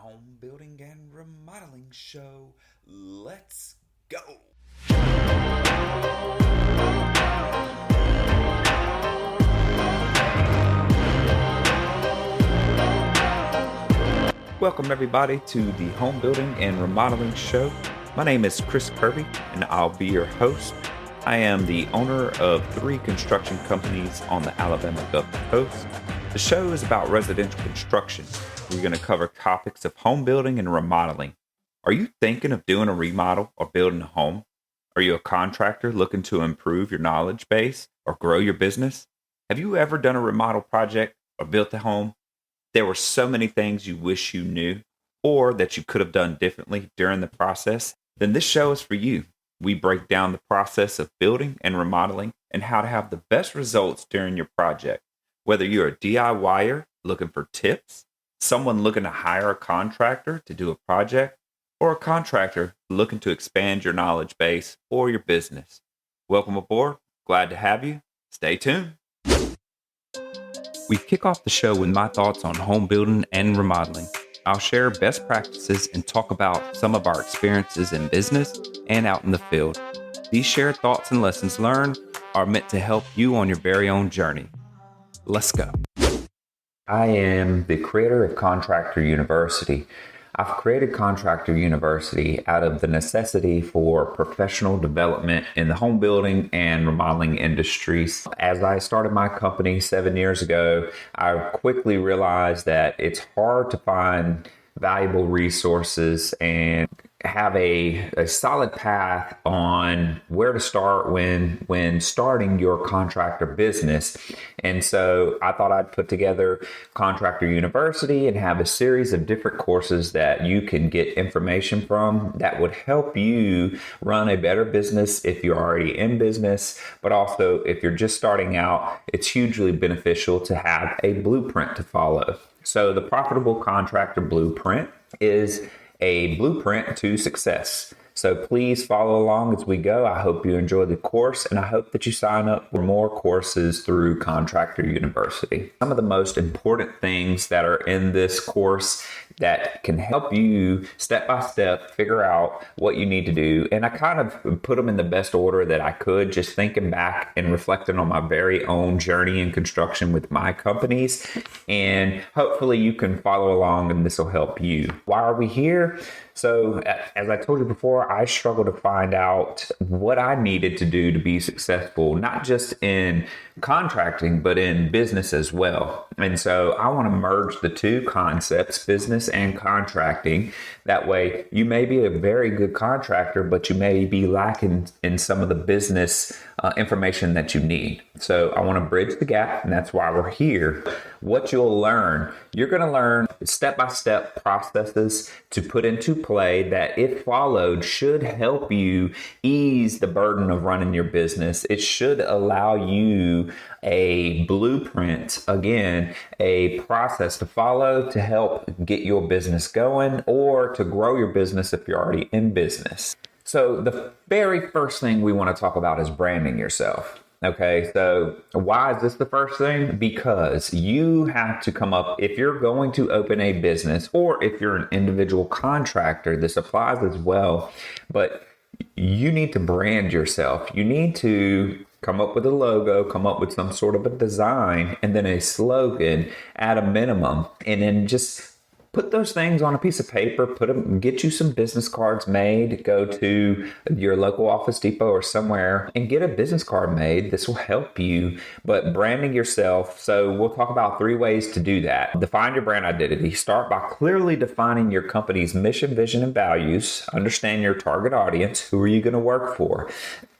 home building and remodeling show. Let's go. Welcome everybody to the home building and remodeling show. My name is Chris Kirby and I'll be your host. I am the owner of 3 construction companies on the Alabama Gulf Coast. The show is about residential construction. We're going to cover topics of home building and remodeling. Are you thinking of doing a remodel or building a home? Are you a contractor looking to improve your knowledge base or grow your business? Have you ever done a remodel project or built a home? There were so many things you wish you knew or that you could have done differently during the process. Then this show is for you. We break down the process of building and remodeling and how to have the best results during your project. Whether you're a DIYer looking for tips, someone looking to hire a contractor to do a project, or a contractor looking to expand your knowledge base or your business. Welcome aboard. Glad to have you. Stay tuned. We kick off the show with my thoughts on home building and remodeling. I'll share best practices and talk about some of our experiences in business and out in the field. These shared thoughts and lessons learned are meant to help you on your very own journey. Let's go. I am the creator of Contractor University. I've created Contractor University out of the necessity for professional development in the home building and remodeling industries. As I started my company 7 years ago, I quickly realized that it's hard to find valuable resources and have a solid path on where to start when starting your contractor business. And so I thought I'd put together Contractor University and have a series of different courses that you can get information from that would help you run a better business if you're already in business, but also if you're just starting out, it's hugely beneficial to have a blueprint to follow. So the Profitable Contractor Blueprint is a blueprint to success. So please follow along as we go. I hope you enjoy the course and I hope that you sign up for more courses through Contractor University. Some of the most important things that are in this course that can help you step by step figure out what you need to do. And I kind of put them in the best order that I could, just thinking back and reflecting on my very own journey in construction with my companies. And hopefully you can follow along and this will help you. Why are we here? So as I told you before, I struggled to find out what I needed to do to be successful, not just in contracting, but in business as well. And so I want to merge the two concepts, business and contracting. That way you may be a very good contractor, but you may be lacking in some of the business information that you need. So I want to bridge the gap, and that's why we're here. What you'll learn, you're going to learn step-by-step processes to put into play that, if followed, should help you ease the burden of running your business. It should allow you a blueprint, again, a process to follow to help get your business going or to grow your business if you're already in business. So the very first thing we want to talk about is branding yourself. Okay, so why is this the first thing? Because you have to come up, if you're going to open a business or if you're an individual contractor, this applies as well, but you need to brand yourself. You need to come up with a logo, come up with some sort of a design, and then a slogan at a minimum, and then just put those things on a piece of paper, get you some business cards made, go to your local Office Depot or somewhere and get a business card made. This will help you, but branding yourself. So we'll talk about 3 ways to do that. Define your brand identity. Start by clearly defining your company's mission, vision, and values. Understand your target audience. Who are you going to work for?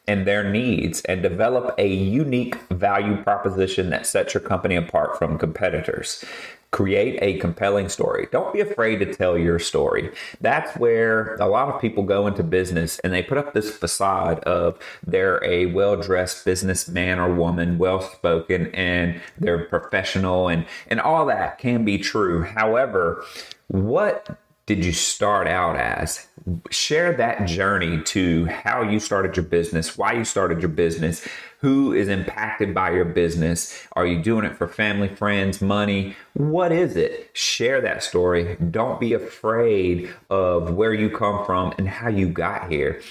And their needs, and develop a unique value proposition that sets your company apart from competitors. Create a compelling story. Don't be afraid to tell your story. That's where a lot of people go into business and they put up this facade of they're a well-dressed businessman or woman, well-spoken, and they're professional, and all that can be true. However, what did you start out as? Share that journey to how you started your business, why you started your business, who is impacted by your business. Are you doing it for family, friends, money? What is it? Share that story. Don't be afraid of where you come from and how you got here.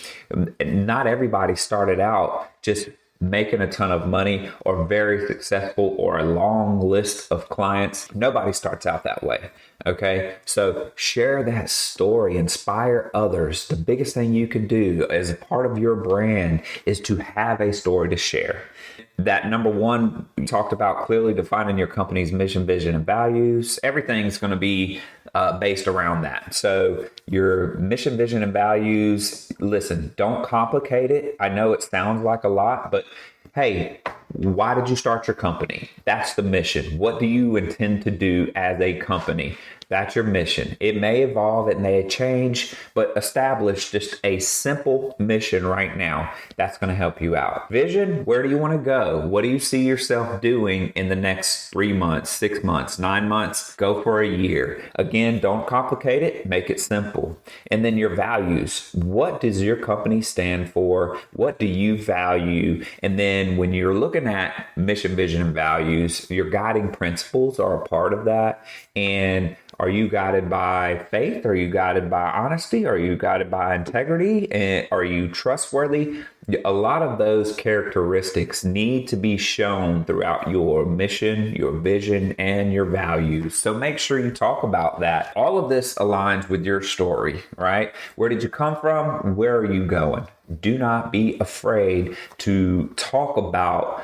Not everybody started out just making a ton of money or very successful or a long list of clients. Nobody starts out that way. Okay. So share that story, inspire others. The biggest thing you can do as a part of your brand is to have a story to share. That number one, we talked about clearly defining your company's mission, vision, and values. Everything's going to be based around that. So your mission, vision, and values, listen, don't complicate it. I know it sounds like a lot, but hey, why did you start your company? That's the mission. What do you intend to do as a company? That's your mission. It may evolve, it may change, but establish just a simple mission right now. That's going to help you out. Vision, where do you want to go? What do you see yourself doing in the next 3 months, 6 months, 9 months? Go for a year. Again, don't complicate it. Make it simple. And then your values. What does your company stand for? What do you value? And then when you're looking at mission, vision, and values, your guiding principles are a part of that. And are you guided by faith? Are you guided by honesty? Are you guided by integrity? And are you trustworthy? A lot of those characteristics need to be shown throughout your mission, your vision, and your values. So make sure you talk about that. All of this aligns with your story, right? Where did you come from? Where are you going? Do not be afraid to talk about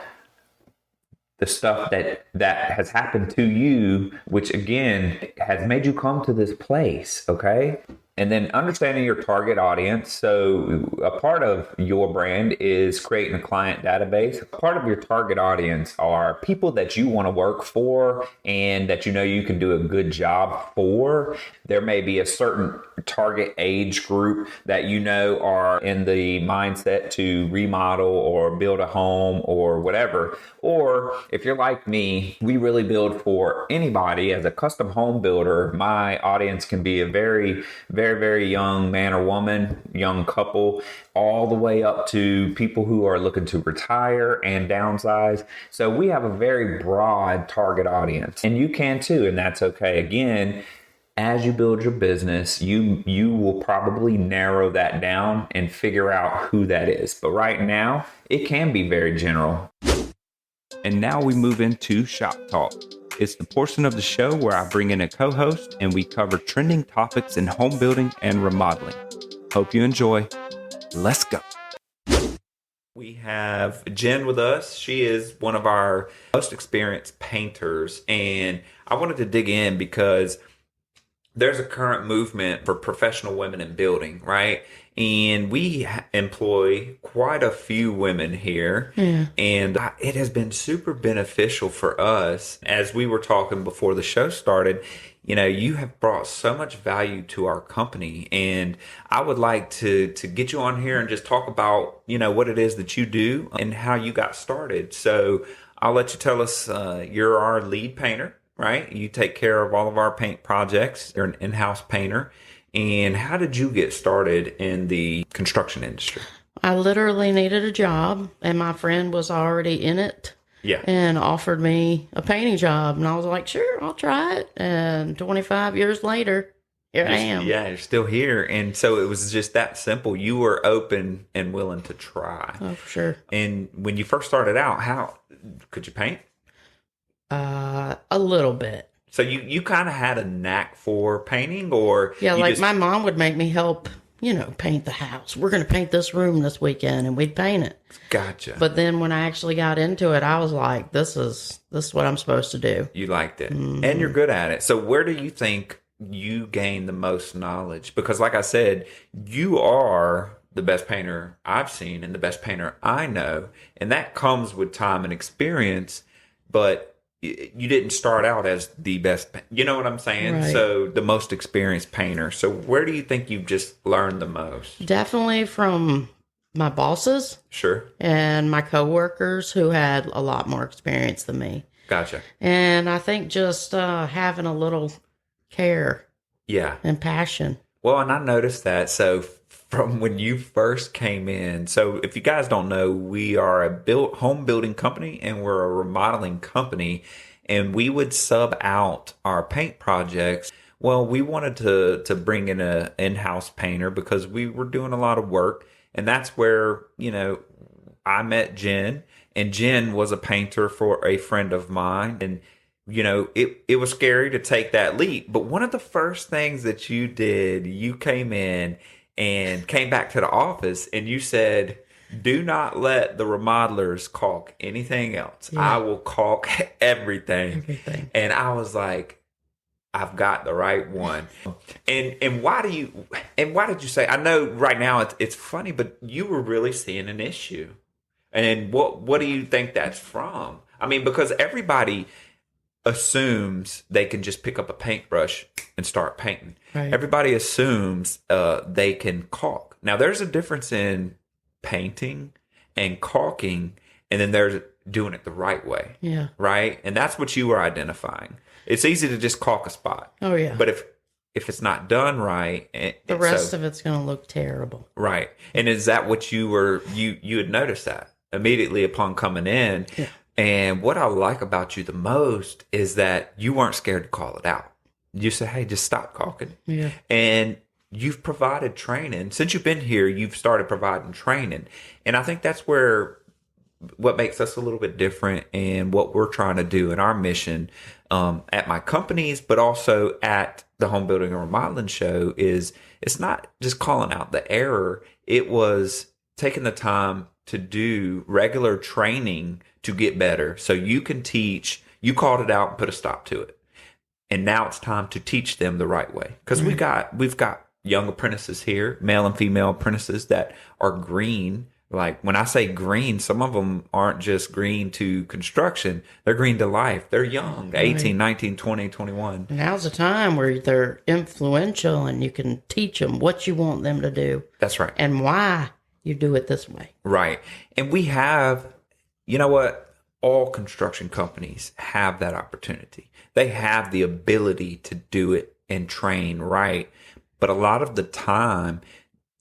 the stuff that has happened to you, which again has made you come to this place. Okay. And then understanding your target audience. So a part of your brand is creating a client database. A part of your target audience are people that you want to work for and that you know you can do a good job for. There may be a certain target age group that you know are in the mindset to remodel or build a home or whatever. Or if you're like me, we really build for anybody. As a custom home builder, my audience can be a very, very young man or woman, young couple, all the way up to people who are looking to retire and downsize. So we have a very broad target audience, and you can too, and that's okay. Again, as you build your business, you will probably narrow that down and figure out who that is. But right now, it can be very general. And now we move into Shop Talk. It's the portion of the show where I bring in a co-host and we cover trending topics in home building and remodeling. Hope you enjoy. Let's go. We have Jen with us. She is one of our most experienced painters. And I wanted to dig in because there's a current movement for professional women in building, right? And we employ quite a few women here. Yeah. And it has been super beneficial for us. As we were talking before the show started, you know, you have brought so much value to our company. And I would like to get you on here and just talk about, you know, what it is that you do and how you got started. So I'll let you tell us, you're our lead painter, right? You take care of all of our paint projects. You're an in-house painter. And how did you get started in the construction industry? I literally needed a job, and my friend was already in it. Yeah. And offered me a painting job. And I was like, sure, I'll try it. And 25 years later, here I am. Yeah, you're still here. And so it was just that simple. You were open and willing to try. Oh, for sure. And when you first started out, how could you paint? A little bit. So you kind of had a knack for painting, or yeah, like my mom would make me help, you know, paint the house. We're going to paint this room this weekend, and we'd paint it. Gotcha. But then when I actually got into it, I was like, this is what I'm supposed to do. You liked it, and you're good at it. So where do you think you gain the most knowledge? Because like I said, you are the best painter I've seen and the best painter I know, and that comes with time and experience. But you didn't start out as the best, you know what I'm saying? Right. So the most experienced painter. So where do you think you just learned the most? Definitely from my bosses. Sure. And my coworkers who had a lot more experience than me. Gotcha. And I think just having a little care Yeah. and passion. Well, and I noticed that. So from when you first came in, so if you guys don't know, we are a home building company and we're a remodeling company, and we would sub out our paint projects. Well, we wanted to bring in a in-house painter because we were doing a lot of work, and that's where, I met Jen, and Jen was a painter for a friend of mine, and it was scary to take that leap. But one of the first things that you did, you came in and came back to the office and you said, do not let the remodelers caulk anything else. Yeah. I will caulk everything. And I was like, I've got the right one. And why did you say, I know right now it's funny, but you were really seeing an issue. And what do you think that's from? I mean, because everybody assumes they can just pick up a paintbrush and start painting. Right. Everybody assumes they can caulk. Now, there's a difference in painting and caulking, and then there's doing it the right way. Yeah. Right? And that's what you were identifying. It's easy to just caulk a spot. Oh, yeah. But if it's not done right, the rest of it's going to look terrible. Right. And is that what you had noticed that immediately upon coming in? Yeah. And what I like about you the most is that you weren't scared to call it out. You say, hey, just stop caulking. Yeah. And you've provided training. Since you've been here, you've started providing training. And I think that's what makes us a little bit different and what we're trying to do in our mission at my companies, but also at the Home Building and Remodeling Show is it's not just calling out the error. It was taking the time to do regular training to get better. So you can teach, you called it out and put a stop to it. And now it's time to teach them the right way. Because we've got young apprentices here, male and female apprentices that are green. Like when I say green, some of them aren't just green to construction. They're green to life. They're young, 18, 19, 20, 21. Now's the time where they're influential and you can teach them what you want them to do. That's right. And why you do it this way. Right. And we have, you know what? All construction companies have that opportunity. They have the ability to do it and train right. But a lot of the time,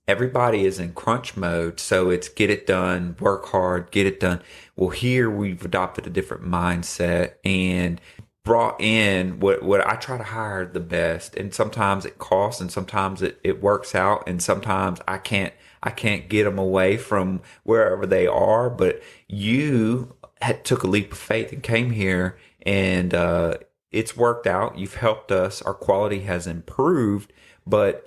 everybody is in crunch mode. So it's get it done, work hard, get it done. Well, here we've adopted a different mindset and brought in what I try to hire the best. And sometimes it costs and sometimes it works out. And sometimes I can't get them away from wherever they are. But you took a leap of faith and came here and it's worked out. You've helped us. Our quality has improved. But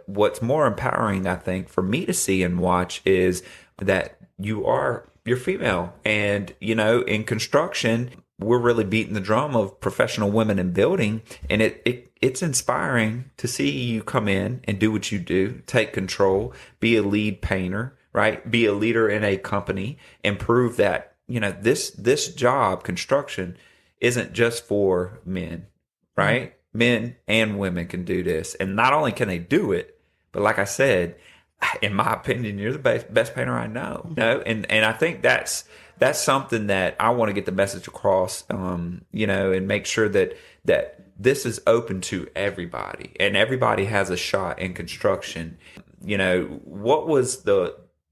what's more empowering, I think, for me to see and watch is that you're female. And, in construction, we're really beating the drum of professional women in building. And it's inspiring to see you come in and do what you do, take control, be a lead painter, right? Be a leader in a company and prove that, this job, construction, isn't just for men, right? Mm-hmm. Men and women can do this. And not only can they do it, but like I said, in my opinion, you're the best painter I know. And I think that's something that I want to get the message across, and make sure that this is open to everybody and everybody has a shot in construction.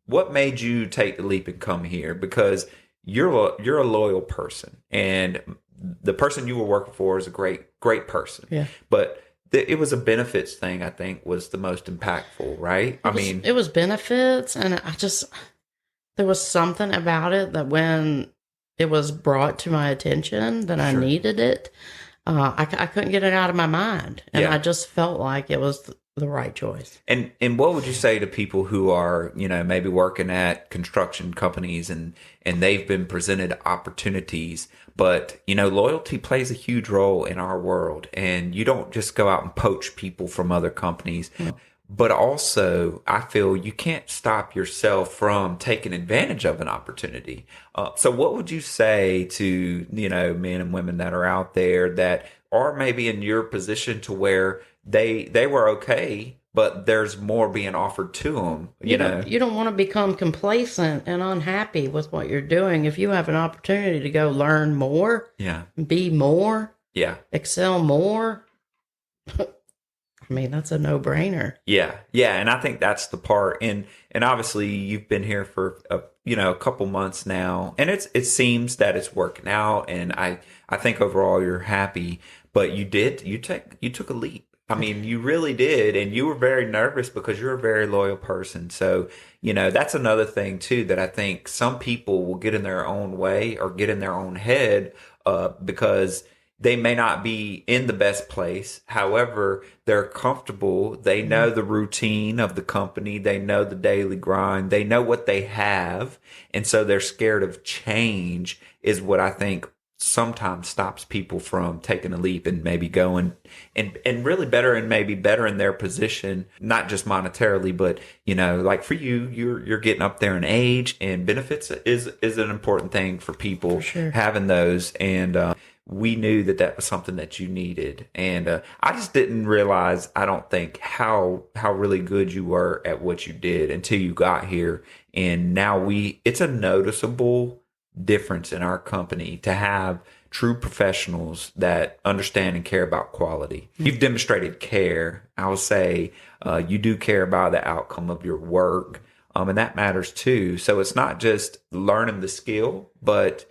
What made you take the leap and come here? Because you're a loyal person, and the person you were working for is a great person. Yeah. But it was a benefits thing, I think, was the most impactful, right? It was benefits, and there was something about it that when it was brought to my attention that I needed it, I couldn't get it out of my mind, and I just felt like it was the right choice. And what would you say to people who are, maybe working at construction companies and they've been presented opportunities, but, loyalty plays a huge role in our world, and you don't just go out and poach people from other companies. Mm-hmm. But also, I feel you can't stop yourself from taking advantage of an opportunity. So what would you say to, men and women that are out there that are maybe in your position to where they were okay, but there's more being offered to them, you know? You don't want to become complacent and unhappy with what you're doing. If you have an opportunity to go learn more, be more, excel more, I mean, that's a no-brainer. Yeah. Yeah. And I think that's the part. And obviously you've been here for a couple months now, and it seems that it's working out. And I think overall you're happy, but you took a leap. I mean, you really did. And you were very nervous because you're a very loyal person. So, that's another thing too, that I think some people will get in their own way or get in their own head, because they may not be in the best place. However, they're comfortable. They know the routine of the company. They know the daily grind. They know what they have. And so they're scared of change is what I think sometimes stops people from taking a leap and maybe going and really better and maybe better in their position, not just monetarily, but, like for you, you're getting up there in age, and benefits is an important thing for people. For sure. Having those. And, we knew that was something that you needed. And I just didn't realize, I don't think, how really good you were at what you did until you got here. And now it's a noticeable difference in our company to have true professionals that understand and care about quality. You've demonstrated care. I will say you do care about the outcome of your work. And that matters too. So it's not just learning the skill, but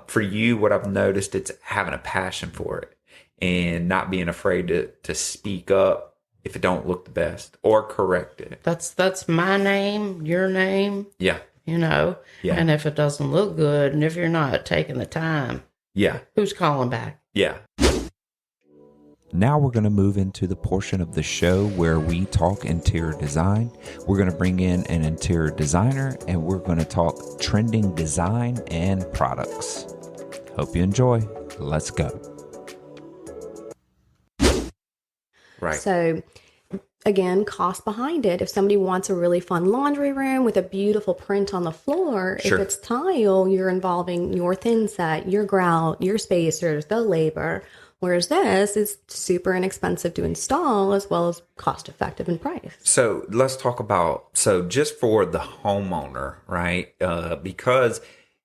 for you, what I've noticed, it's having a passion for it and not being afraid to speak up if it don't look the best or correct it. That's my name, your name. Yeah. Yeah. And if it doesn't look good, and if you're not taking the time, who's calling back? Yeah. Now we're going to move into the portion of the show where we talk interior design. We're going to bring in an interior designer, and we're going to talk trending design and products. Hope you enjoy. Let's go. Right. So again, cost behind it. If somebody wants a really fun laundry room with a beautiful print on the floor, Sure. If it's tile, you're involving your thin set, your grout, your spacers, the labor. Whereas this is super inexpensive to install as well as cost effective in price. So let's talk about, just for the homeowner, right? Because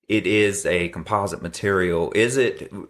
it is a composite material, you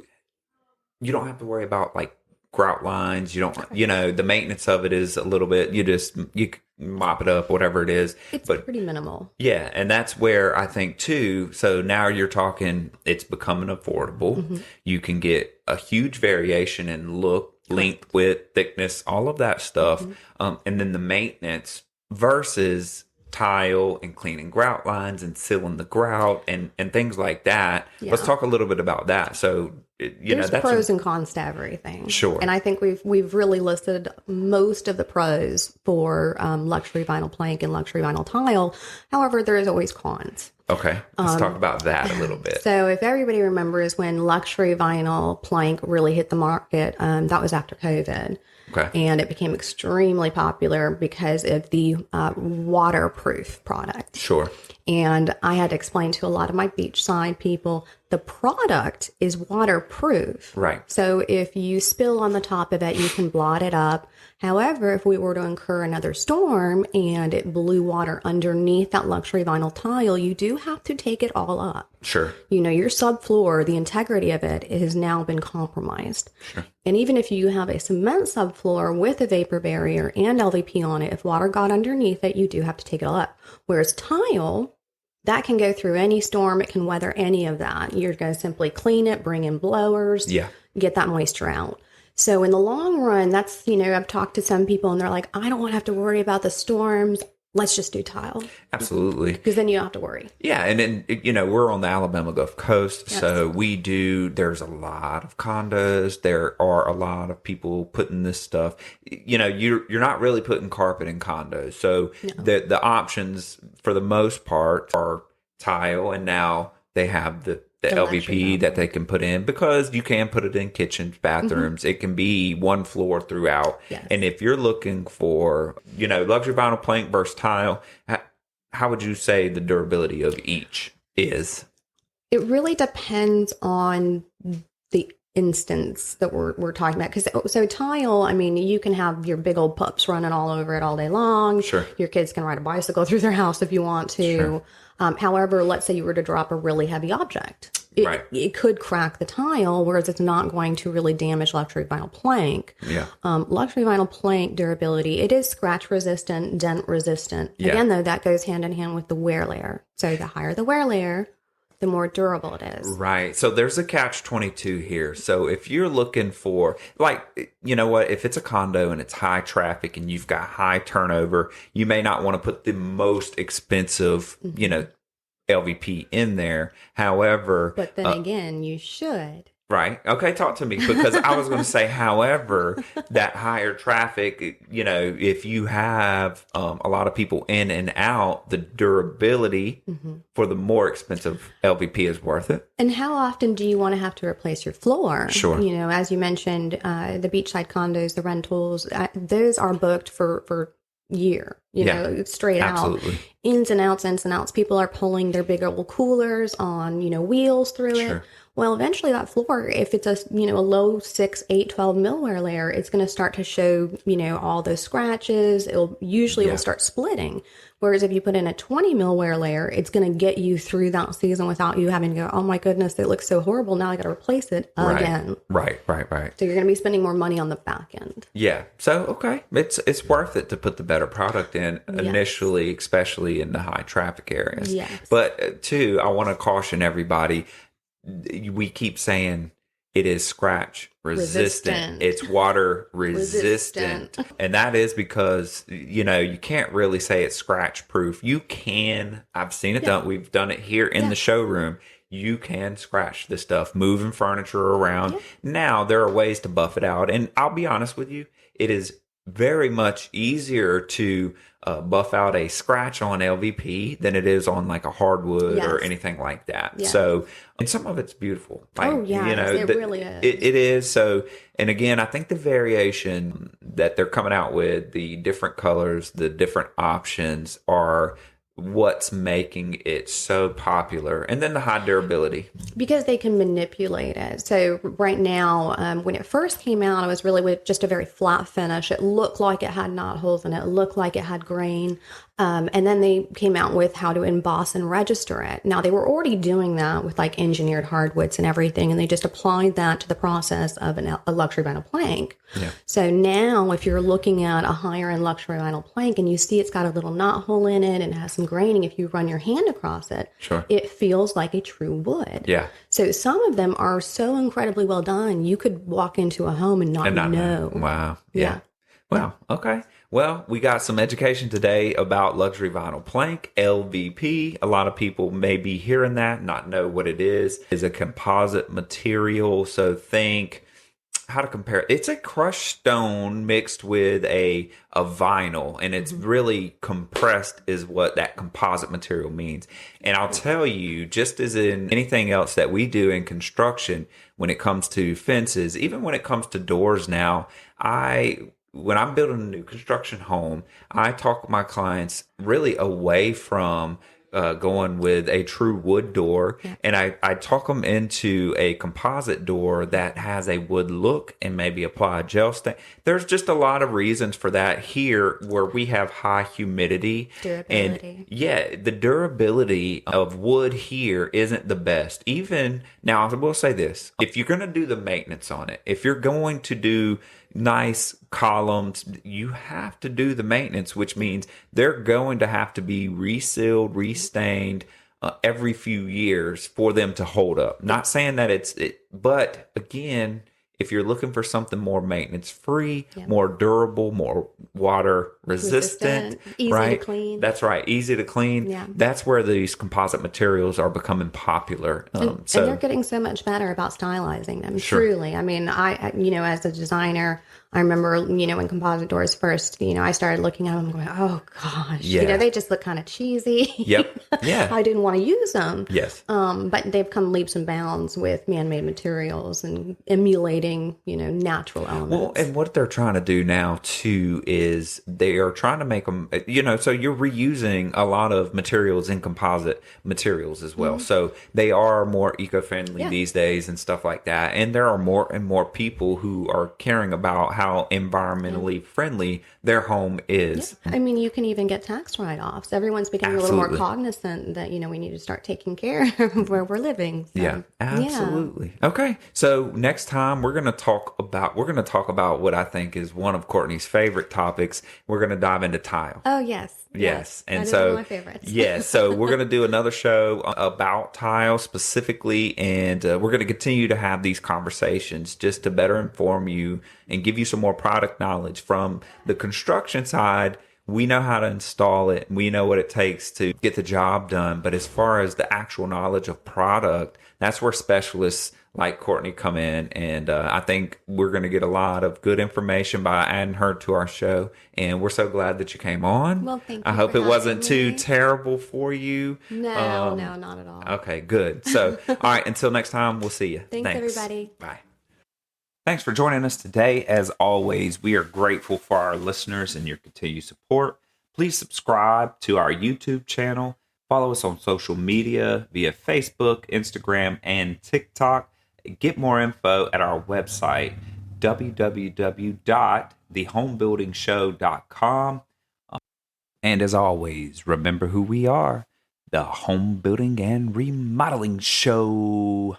don't have to worry about like grout lines. You don't, the maintenance of it is a little bit, you mop it up, whatever it is. It's pretty minimal. Yeah. And that's where I think too, so now you're talking, it's becoming affordable. Mm-hmm. You can get a huge variation in look, length, width, thickness, all of that stuff. Mm-hmm. And then the maintenance versus tile and cleaning grout lines and sealing the grout and things like that. Yeah. Let's talk a little bit about that. So, there's pros and cons to everything. Sure. And I think we've really listed most of the pros for luxury vinyl plank and luxury vinyl tile. However, there is always cons. Okay. Let's talk about that a little bit. So if everybody remembers when luxury vinyl plank really hit the market, that was after COVID. Okay. And it became extremely popular because of the waterproof product. Sure. And I had to explain to a lot of my beachside people, the product is waterproof. Right. So if you spill on the top of it, you can blot it up. However, if we were to incur another storm and it blew water underneath that luxury vinyl tile, you do have to take it all up. Sure. Your subfloor, the integrity of it has now been compromised. Sure. And even if you have a cement subfloor with a vapor barrier and LVP on it, if water got underneath it, you do have to take it all up. Whereas tile, that can go through any storm. It can weather any of that. You're going to simply clean it, bring in blowers, get that moisture out. So in the long run, that's, I've talked to some people and they're like, I don't want to have to worry about the storms. Let's just do tile. Absolutely. Because then you don't have to worry. Yeah. And then, we're on the Alabama Gulf Coast. Yes. So there's a lot of condos. There are a lot of people putting this stuff, you're not really putting carpet in condos. So the options for the most part are tile. And now they have the LVP that they can put in because you can put it in kitchens, bathrooms. Mm-hmm. It can be one floor throughout. Yes. And if you're looking for, luxury vinyl plank versus tile, how would you say the durability of each is? It really depends on the instance that we're talking about. Because so tile, I mean, you can have your big old pups running all over it all day long. Sure. Your kids can ride a bicycle through their house if you want to. Sure. However, let's say you were to drop a really heavy object. Right. It could crack the tile, whereas it's not going to really damage luxury vinyl plank. Yeah. Luxury vinyl plank durability, it is scratch resistant, dent resistant. Yeah. Again, though, that goes hand in hand with the wear layer. So the higher the wear layer, the more durable it is. Right. So there's a catch-22 here. So if you're looking for, like, you know what, if it's a condo and it's high traffic and you've got high turnover, you may not want to put the most expensive, you know, LVP in there. However, But then again, you should. right. Okay. Talk to me, because I was going to say, however, that higher traffic, you know, if you have a lot of people in and out, the durability for the more expensive LVP is worth it. And how often do you want to have to replace your floor? Sure. You know, as you mentioned, the beachside condos, the rentals, those are booked for year, you know, straight absolutely. out. Ins and outs. People are pulling their big old coolers on, you know, wheels through Sure. it. Well, eventually that floor, if it's a, you know, a low 6, 8, 12 mil wear layer, it's going to start to show, you know, all those scratches. It'll usually will start splitting. Whereas if you put in a 20 mil wear layer, it's going to get you through that season without you having to go, oh my goodness, it looks so horrible. Now I got to replace it again. Right. So you're going to be spending more money on the back end. Yeah. So, okay. It's worth it to put the better product in initially, especially in the high traffic areas. Yes. But two, I want to caution everybody. We keep saying it is scratch resistant. It's water resistant. And that is because, you know, you can't really say it's scratch proof. You can, I've seen it done. We've done it here in the showroom. You can scratch this stuff, moving furniture around. Now, there are ways to buff it out. And I'll be honest with you, it is very much easier to buff out a scratch on LVP than it is on like a hardwood or anything like that. So, and some of it's beautiful. Like, you know, it really is. It is. So, and again, I think the variation that they're coming out with, the different colors, the different options are what's making it so popular. And then the high durability. Because they can manipulate it. So right now, when it first came out, it was really with just a very flat finish. It looked like it had knot holes in it. It looked like it had grain. And then they came out with how to emboss and register it. Now, they were already doing that with like engineered hardwoods and everything, and they just applied that to the process of a luxury vinyl plank. Yeah. So now, if you're looking at a higher end luxury vinyl plank and you see it's got a little knot hole in it and has some graining, if you run your hand across it, it feels like a true wood. Yeah. So some of them are so incredibly well done, you could walk into a home and not know. Wow. Yeah. Wow. Okay. Well, we got some education today about luxury vinyl plank, LVP. A lot of people may be hearing that, not know what it is. It's a composite material. So think how to compare it. It's a crushed stone mixed with a vinyl, and it's really compressed is what that composite material means. And I'll tell you, just as in anything else that we do in construction, when it comes to fences, even when it comes to doors now, when I'm building a new construction home, I talk my clients really away from going with a true wood door. And I talk them into a composite door that has a wood look and maybe apply a gel stain. There's just a lot of reasons for that here where we have high humidity. Durability. And the durability of wood here isn't the best. Even now, I will say this. If you're going to do the maintenance on it, if you're going to do nice columns, you have to do the maintenance, which means they're going to have to be resealed, restained every few years for them to hold up. Not saying that but again, if you're looking for something more maintenance free, more durable, more water resistant, easy right? to clean. That's right, easy to clean. Yeah. That's where these composite materials are becoming popular. And they're getting so much better about stylizing them. Sure. Truly, I mean, I as a designer, I remember, when composite doors first, I started looking at them going, oh gosh, Yeah. they just look kind of cheesy. Yep. Yeah. I didn't want to use them. Yes. But they've come leaps and bounds with man-made materials and emulating, natural elements. Well, and what they're trying to do now too is they are trying to make them, so you're reusing a lot of materials in composite materials as well. So they are more eco-friendly these days and stuff like that. And there are more and more people who are caring about how environmentally friendly their home is. Yeah. I mean, you can even get tax write-offs. Everyone's becoming a little more cognizant that, we need to start taking care of where we're living. So, yeah, absolutely. Yeah. Okay. So next time we're going to talk about what I think is one of Courtney's favorite topics. We're going to dive into tile. Oh, yes. Yes. And that so, is one of my favorites. yes. So we're going to do another show about tile specifically. And we're going to continue to have these conversations just to better inform you and give you some more product knowledge from the construction side. We know how to install it. We know what it takes to get the job done. But as far as the actual knowledge of product, that's where specialists like Courtney come in. And I think we're going to get a lot of good information by adding her to our show. And we're so glad that you came on. Well, thank you. I hope it wasn't too terrible for you. No, not at all. Okay, good. So, all right, until next time, we'll see you. Thanks, everybody. Bye. Thanks for joining us today. As always, we are grateful for our listeners and your continued support. Please subscribe to our YouTube channel. Follow us on social media via Facebook, Instagram, and TikTok. Get more info at our website, www.thehomebuildingshow.com. And as always, remember who we are, the Home Building and Remodeling Show.